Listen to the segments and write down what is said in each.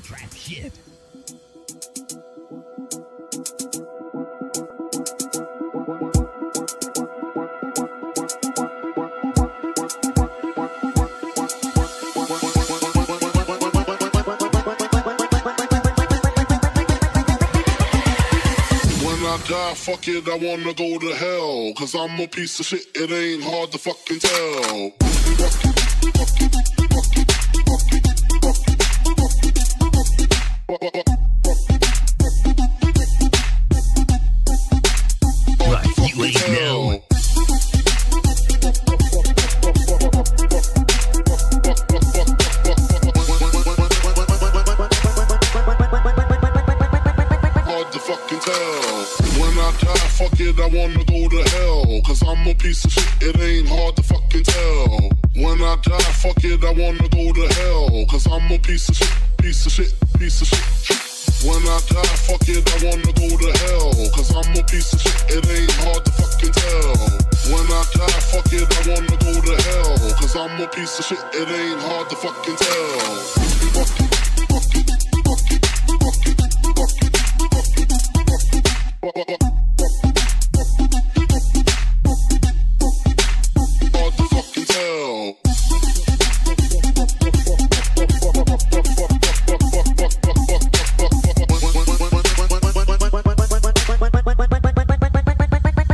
trap shit. When I die, fuck it, I wanna go to hell. Cause I'm a piece of shit, it ain't hard to fucking tell. Right, you ain't know. Hard to fucking tell. When I die, fuck it, I wanna go to hell. Cause I'm a piece of shit, it ain't hard to fucking tell. When I die, fuck it, I wanna go to hell. Cause I'm a piece of shit, piece of shit, piece of shit. When I die, fuck it, I wanna go to hell. Cause I'm a piece of shit, it ain't hard to fucking tell. When I die, fuck it, I wanna go to hell. Cause I'm a piece of shit, it ain't hard to fucking tell. Hard to fucking tell.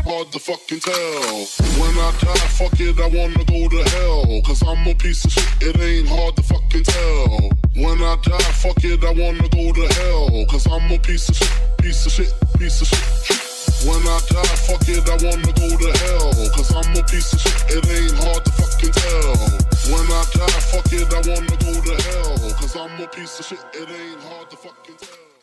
Hard to fucking tell. When I die, fuck it, I wanna go to hell. Cause I'm a piece of shit, it ain't hard to fucking tell. When I die, fuck it, I wanna go to hell. Cause I'm a piece of shit, piece of shit, piece of shit. When I die, fuck it, I wanna go to hell. Cause I'm a piece of shit, it ain't hard to fucking tell. When I die, fuck it, I wanna go to hell. Cause I'm a piece of shit, it ain't hard to fucking tell.